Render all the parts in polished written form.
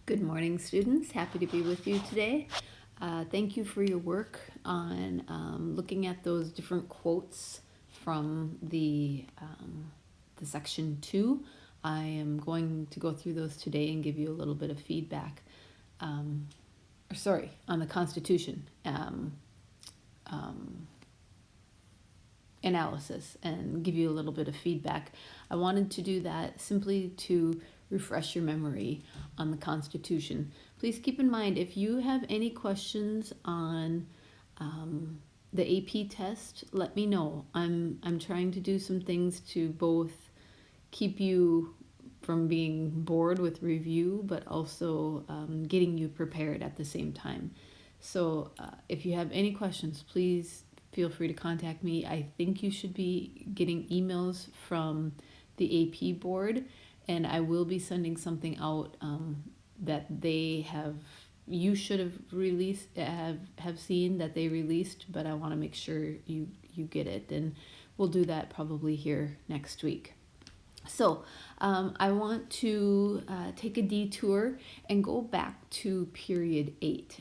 Good morning, students. Happy to be with you today. Thank you for your work on looking at those different quotes from the section 2. I am going to go through those today and give you a little bit of feedback. On the Constitution analysis and give you a little bit of feedback. I wanted to do that simply to refresh your memory on the Constitution. Please keep in mind, if you have any questions on the AP test, let me know. I'm trying to do some things to both keep you from being bored with review, but also getting you prepared at the same time. So if you have any questions, please feel free to contact me. I think you should be getting emails from the AP board, and I will be sending something out that you should have released, have seen that they released, but I want to make sure you get it, and we'll do that probably here next week. So I want to take a detour and go back to period 8,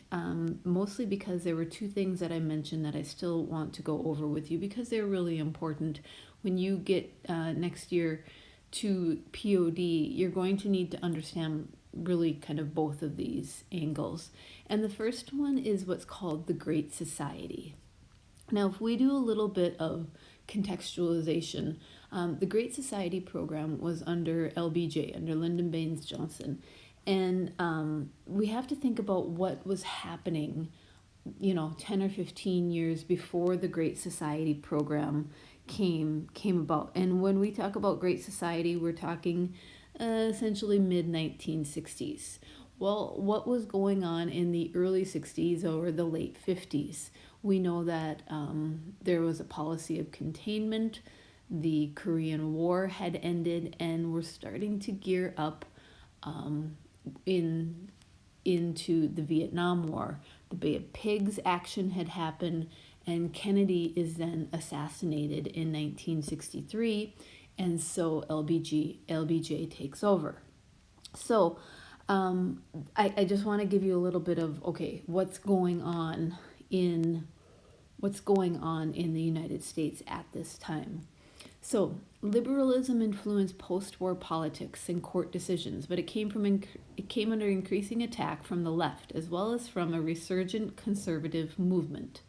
mostly because there were two things that I mentioned that I still want to go over with you because they're really important. When you get next year to POD, you're going to need to understand really kind of both of these angles. And the first one is what's called the Great Society. Now, if we do a little bit of contextualization, the Great Society program was under LBJ, under Lyndon Baines Johnson. And we have to think about what was happening, 10 or 15 years before the Great Society program came about. And when we talk about Great Society, we're talking essentially mid-1960s. Well, what was going on in the early 60s or the late 50s? We know that there was a policy of containment. The Korean War had ended, and we're starting to gear up into the Vietnam War. The Bay of Pigs action had happened, and Kennedy is then assassinated in 1963, and so LBJ takes over. So I just want to give you a little bit of, what's going on in the United States at this time. So liberalism influenced post-war politics and court decisions, but it came under increasing attack from the left as well as from a resurgent conservative movement.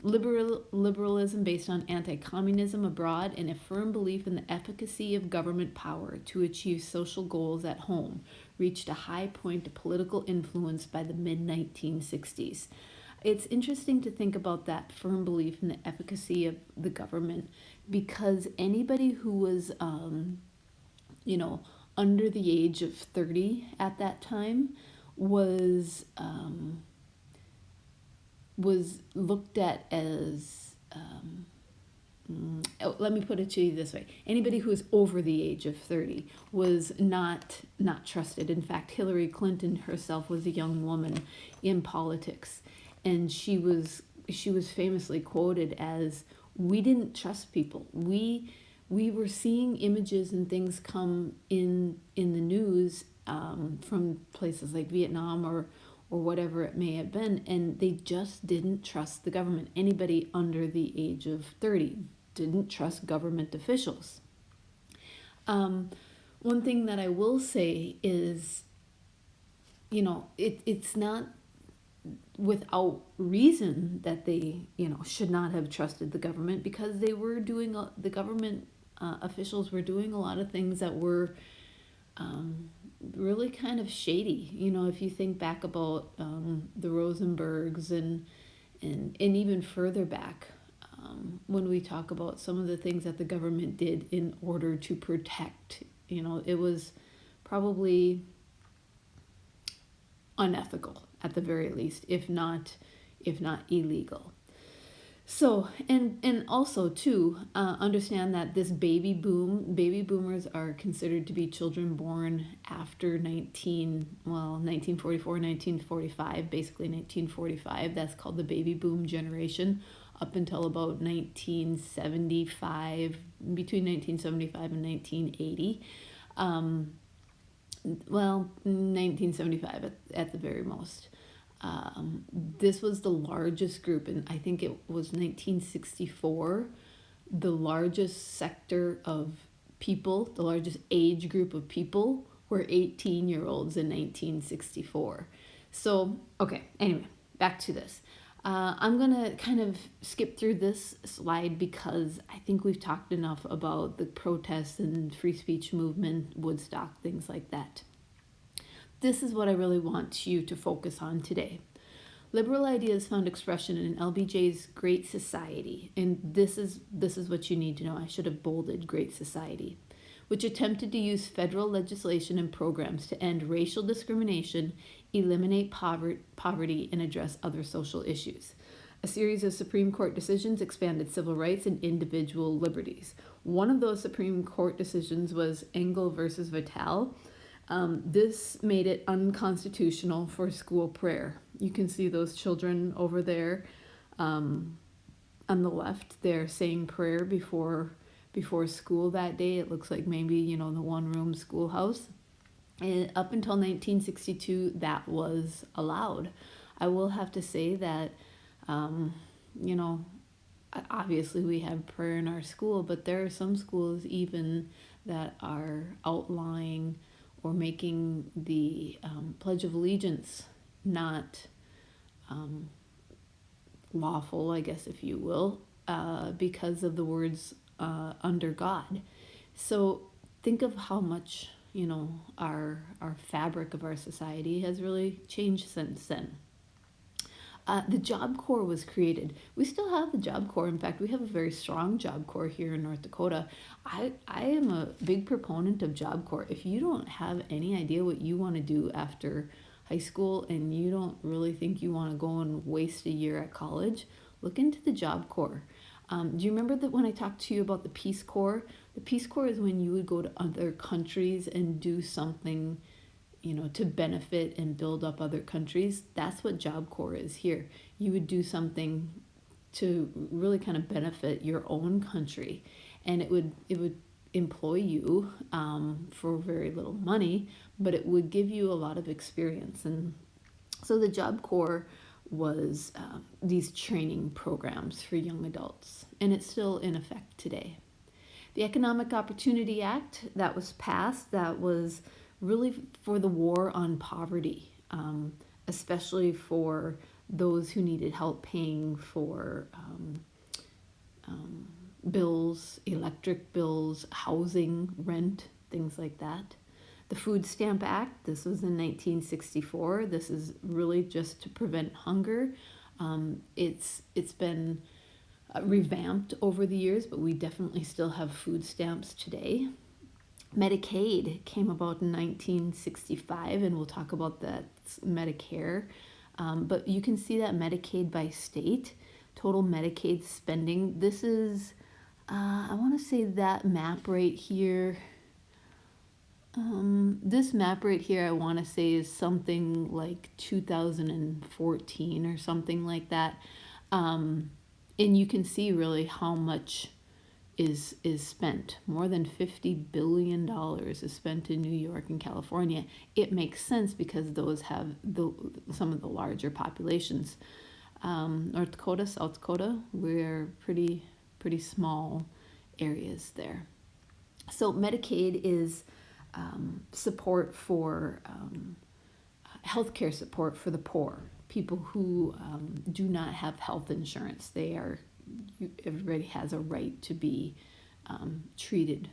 Liberalism based on anti-communism abroad and a firm belief in the efficacy of government power to achieve social goals at home reached a high point of political influence by the mid-1960s. It's interesting to think about that firm belief in the efficacy of the government, because anybody who was, under the age of 30 at that time was looked at as, let me put it to you this way. Anybody who was over the age of 30 was not trusted. In fact, Hillary Clinton herself was a young woman in politics. And she was famously quoted as, "We didn't trust people. We were seeing images and things come in the news from places like Vietnam or whatever it may have been, and they just didn't trust the government. Anybody under the age of 30 didn't trust government officials." One thing that I will say is, it's not without reason that they should not have trusted the government, because they were doing the government officials were doing a lot of things that were really kind of shady. If you think back about the Rosenbergs and even further back, when we talk about some of the things that the government did in order to protect, it was probably unethical at the very least, if not illegal. So, and also too, understand that this baby boomers are considered to be children born after 1944, 1945, basically 1945. That's called the baby boom generation, up until about 1975, between 1975 and 1980. well, 1975 at the very most. This was the largest group, and I think it was 1964, the largest sector of people, the largest age group of people were 18-year-olds in 1964. So, okay, anyway, back to this. I'm going to kind of skip through this slide because I think we've talked enough about the protests and free speech movement, Woodstock, things like that. This is what I really want you to focus on today. Liberal ideas found expression in LBJ's Great Society, and this is what you need to know. I should have bolded Great Society, which attempted to use federal legislation and programs to end racial discrimination, eliminate poverty, and address other social issues. A series of Supreme Court decisions expanded civil rights and individual liberties. One of those Supreme Court decisions was Engel versus Vitale. This made it unconstitutional for school prayer. You can see those children over there on the left. They're saying prayer before school that day. It looks like maybe, the one-room schoolhouse. And up until 1962, that was allowed. I will have to say that, obviously we have prayer in our school, but there are some schools even that are outlawing or making the Pledge of Allegiance not lawful, I guess, if you will, because of the words under God. So think of how much, our fabric of our society has really changed since then. The Job Corps was created. We still have the Job Corps. In fact, we have a very strong Job Corps here in North Dakota. I am a big proponent of Job Corps. If you don't have any idea what you want to do after high school and you don't really think you want to go and waste a year at college, look into the Job Corps. Do you remember that when I talked to you about the Peace Corps? The Peace Corps is when you would go to other countries and do something, to benefit and build up other countries. That's what Job Corps is here. You would do something to really kind of benefit your own country, and it would employ you for very little money, but it would give you a lot of experience. And so the Job Corps was these training programs for young adults, and it's still in effect today. The Economic Opportunity Act that was passed, that was really for the war on poverty, especially for those who needed help paying for bills, electric bills, housing, rent, things like that. The Food Stamp Act, this was in 1964. This is really just to prevent hunger. It's been revamped over the years, but we definitely still have food stamps today. Medicaid came about in 1965, and we'll talk about that Medicare. But you can see that Medicaid by state, total Medicaid spending. This is, I want to say that map right here. This map right here, I want to say is something like 2014 or something like that. And you can see really how much is spent. More than $50 billion is spent in New York and California. It makes sense because those have some of the larger populations. North Dakota, South Dakota, we're pretty small areas there. So Medicaid is support for healthcare support for the poor, people who do not have health insurance. Everybody has a right to be treated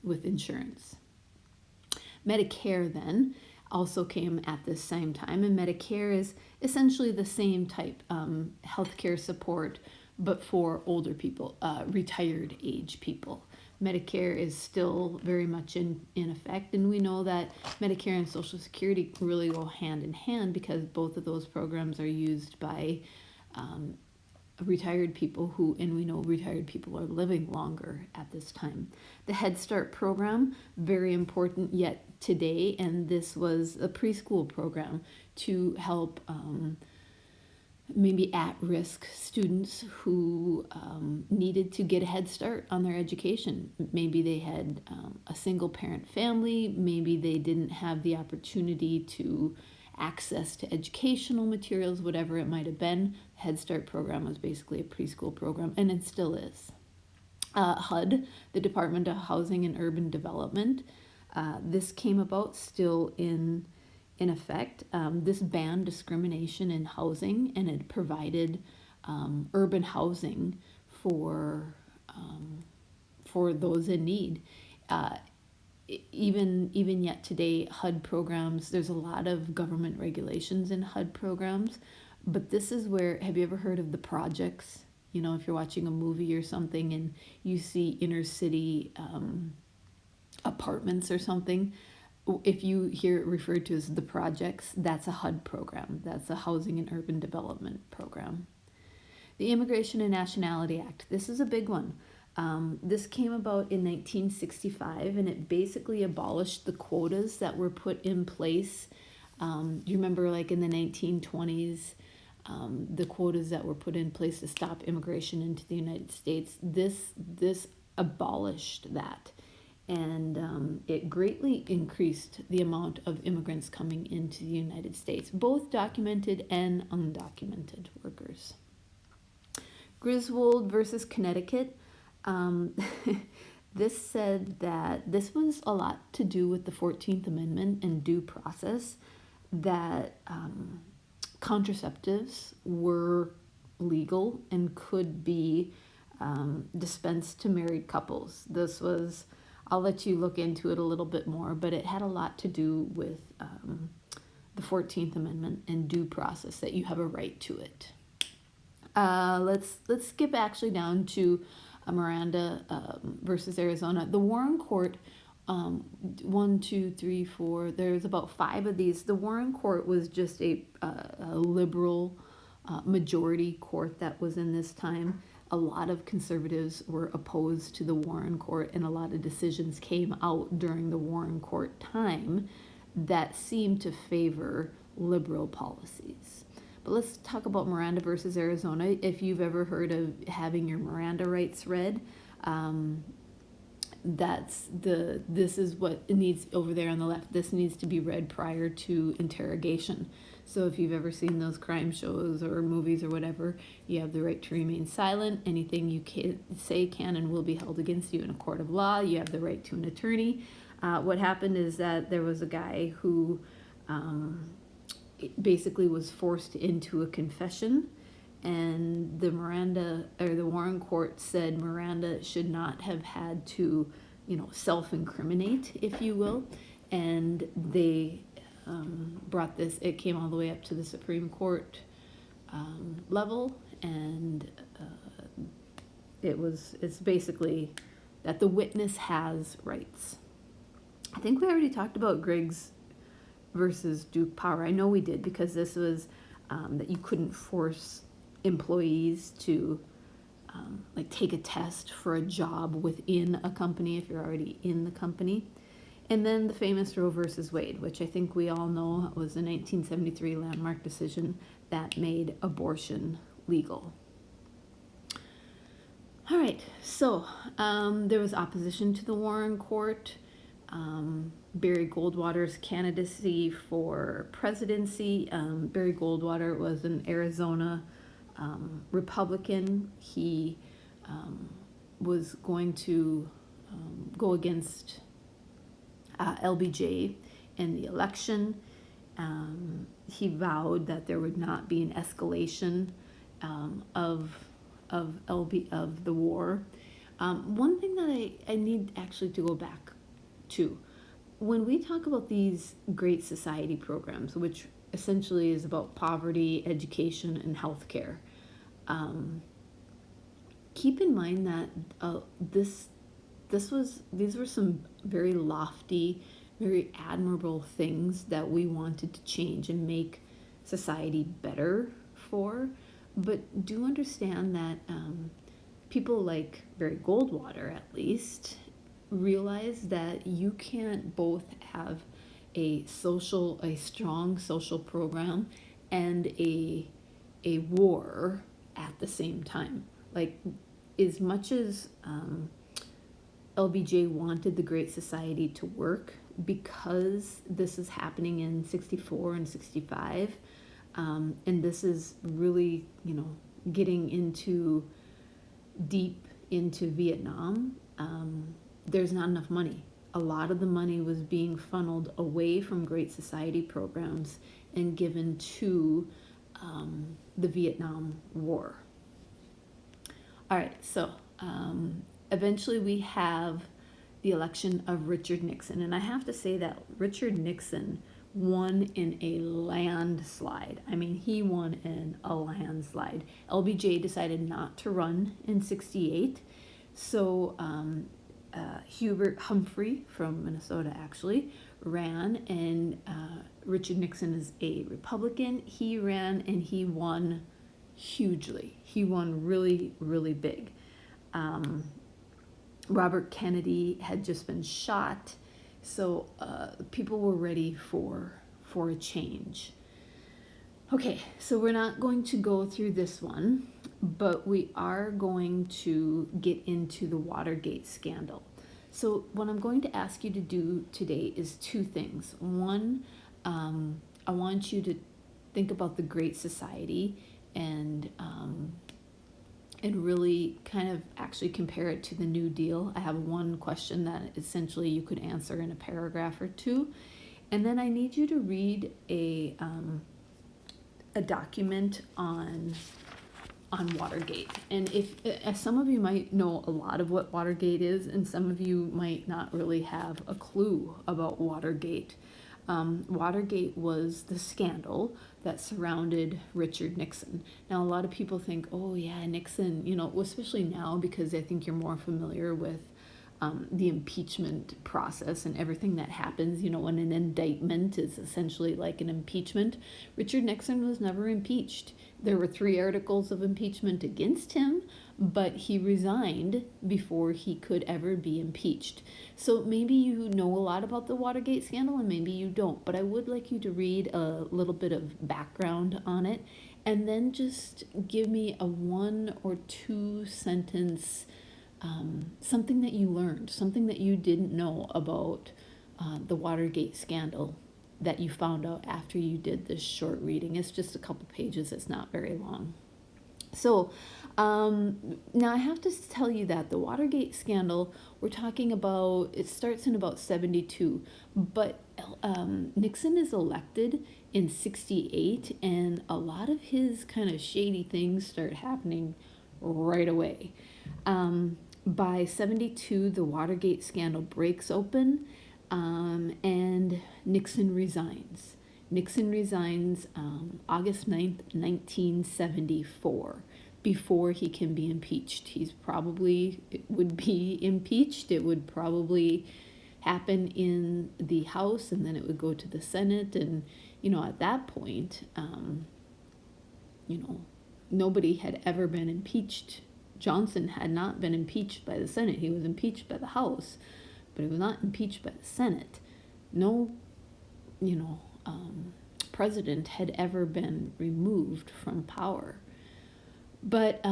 with insurance. Medicare then also came at the same time, and Medicare is essentially the same type healthcare support, but for older people, retired age people. Medicare is still very much in effect, and we know that Medicare and Social Security really go hand in hand because both of those programs are used by retired people and we know retired people are living longer at this time. The Head Start program, very important yet today, and this was a preschool program to help maybe at-risk students who needed to get a head start on their education. Maybe they had a single parent family, maybe they didn't have the opportunity to access to educational materials, whatever it might have been. Head Start program was basically a preschool program, and it still is. HUD, the Department of Housing and Urban Development, this came about still in effect. This banned discrimination in housing, and it provided urban housing for those in need. Even yet today, HUD programs, there's a lot of government regulations in HUD programs, but this is where, have you ever heard of the projects? You know, if you're watching a movie or something and you see inner city apartments or something, if you hear it referred to as the projects, that's a HUD program. That's a Housing and Urban Development program. The Immigration and Nationality Act. This is a big one. This came about in 1965, and it basically abolished the quotas that were put in place. You remember, like in the 1920s, the quotas that were put in place to stop immigration into the United States. This abolished that, and it greatly increased the amount of immigrants coming into the United States, both documented and undocumented workers. Griswold versus Connecticut. This said that this was a lot to do with the 14th Amendment and due process, that contraceptives were legal and could be dispensed to married couples. This was, I'll let you look into it a little bit more, but it had a lot to do with the 14th Amendment and due process, that you have a right to it. Let's skip actually down to Miranda versus Arizona. The Warren Court, 1, 2, 3, 4, there's about 5 of these. The Warren Court was just a liberal majority court that was in this time. A lot of conservatives were opposed to the Warren Court, and a lot of decisions came out during the Warren Court time that seemed to favor liberal policies. But let's talk about Miranda versus Arizona. If you've ever heard of having your Miranda rights read, this is what it needs over there on the left. This needs to be read prior to interrogation. So if you've ever seen those crime shows or movies or whatever, you have the right to remain silent. Anything you say can and will be held against you in a court of law. You have the right to an attorney. What happened is that there was a guy who basically was forced into a confession, and the Warren Court said Miranda should not have had to, self-incriminate, if you will, and they brought this. It came all the way up to the Supreme Court level, and it's basically that the witness has rights. I think we already talked about Griggs versus Duke Power. I know we did, because this was that you couldn't force employees to take a test for a job within a company if you're already in the company. And then the famous Roe versus Wade, which I think we all know was a 1973 landmark decision that made abortion legal. All right, so there was opposition to the Warren Court. Barry Goldwater's candidacy for presidency. Barry Goldwater was an Arizona Republican. He was going to go against LBJ in the election. He vowed that there would not be an escalation of the war. One thing that I need actually to go back to, when we talk about these Great Society programs, which essentially is about poverty, education, and healthcare, keep in mind that these were some very lofty, very admirable things that we wanted to change and make society better for. But do understand that people like Barry Goldwater, at least, realize that you can't both have a strong social program and a a war at the same time. Like, as much as LBJ wanted the Great Society to work, because this is happening in 64 and 65, and this is really, getting deep into Vietnam, there's not enough money. A lot of the money was being funneled away from Great Society programs and given to the Vietnam War. All right, so eventually we have the election of Richard Nixon. And I have to say that Richard Nixon won in a landslide. I mean, he won in a landslide. LBJ decided not to run in 68. So Hubert Humphrey from Minnesota actually ran, and Richard Nixon is a Republican. He ran and he won hugely. He won really, really big. Robert Kennedy had just been shot, so people were ready for a change. Okay, so we're not going to go through this one, but we are going to get into the Watergate scandal. So what I'm going to ask you to do today is two things. One, I want you to think about the Great Society and really kind of actually compare it to the New Deal. I have one question that essentially you could answer in a paragraph or two. And then I need you to read a document on Watergate. And if some of you might know a lot of what Watergate is, and some of you might not really have a clue about Watergate. Watergate was the scandal that surrounded Richard Nixon. Now, a lot of people think, oh yeah, Nixon, especially now, because I think you're more familiar with the impeachment process and everything that happens, when an indictment is essentially like an impeachment. Richard Nixon was never impeached. There were 3 articles of impeachment against him, but he resigned before he could ever be impeached. So maybe you know a lot about the Watergate scandal and maybe you don't, but I would like you to read a little bit of background on it and then just give me a 1 or 2 sentence something that you learned, something that you didn't know about the Watergate scandal that you found out after you did this short reading. It's just a couple pages, it's not very long. So now I have to tell you that the Watergate scandal, we're talking about, it starts in about 72, but Nixon is elected in 68, and a lot of his kind of shady things start happening right away. By 72, the Watergate scandal breaks open, and Nixon resigns. Nixon resigns August 9th, 1974, before he can be impeached. It would be impeached. It would probably happen in the House, and then it would go to the Senate. And, at that point, nobody had ever been impeached. Johnson had not been impeached by the Senate. He was impeached by the House, but he was not impeached by the Senate. No, president had ever been removed from power. But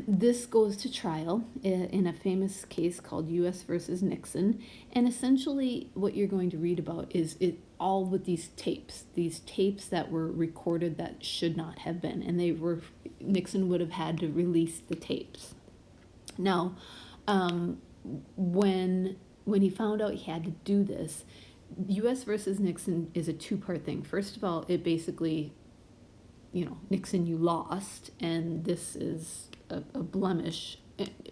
this goes to trial in a famous case called U.S. versus Nixon. And essentially what you're going to read about is all with these tapes that were recorded that should not have been. And Nixon would have had to release the tapes. Now, when he found out he had to do this, U.S. versus Nixon is a 2-part thing. First of all, it basically, Nixon, you lost, and this is a blemish.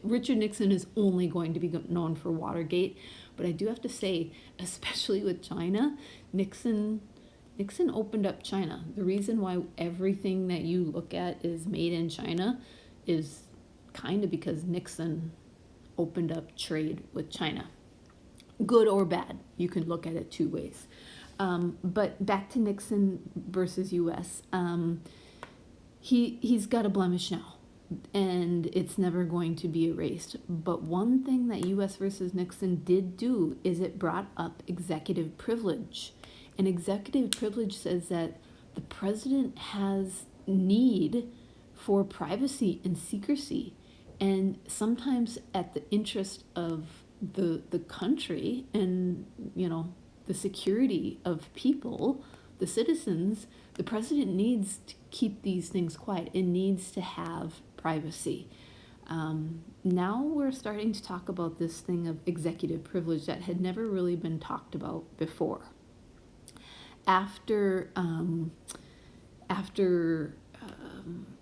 Richard Nixon is only going to be known for Watergate, but I do have to say, especially with China, Nixon opened up China. The reason why everything that you look at is made in China is kind of because Nixon opened up trade with China. Good or bad, you can look at it 2 ways. But back to Nixon versus U.S. He's got a blemish now, and it's never going to be erased. But one thing that U.S. versus Nixon did do is it brought up executive privilege. And executive privilege says that the president has need for privacy and secrecy, and sometimes at the interest of the country and, you know, the security of people, the citizens, the president needs to keep these things quiet and needs to have privacy. Now we're starting to talk about this thing of executive privilege that had never really been talked about before. After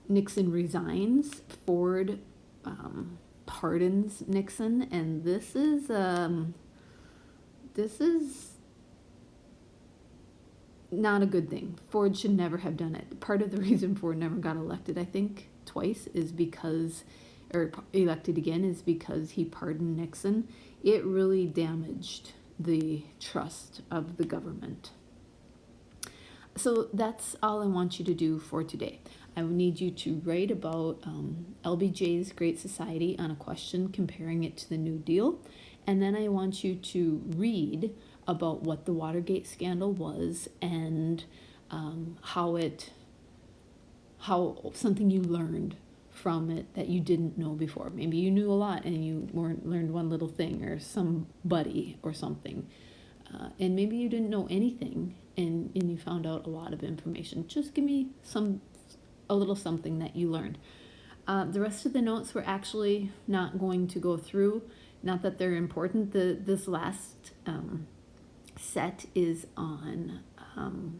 Nixon resigns, Ford pardons Nixon, and this is not a good thing. Ford should never have done it. Part of the reason Ford never got elected, I think, twice, is because, or elected again, is because he pardoned Nixon. It really damaged the trust of the government. So that's all I want you to do for today. I need you to write about LBJ's Great Society on a question comparing it to the New Deal. And then I want you to read about what the Watergate scandal was and how something you learned from it that you didn't know before. Maybe you knew a lot and you learned one little thing, or somebody or something. And maybe you didn't know anything and you found out a lot of information. Just give me a little something that you learned. The rest of the notes we're actually not going to go through. Not that they're important. This last set is on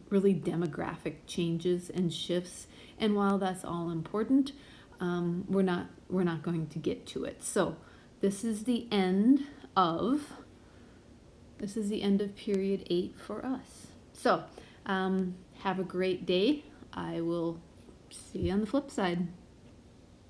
really demographic changes and shifts. And while that's all important, we're not going to get to it. So this is the end of period 8 for us. So have a great day. I will see you on the flip side.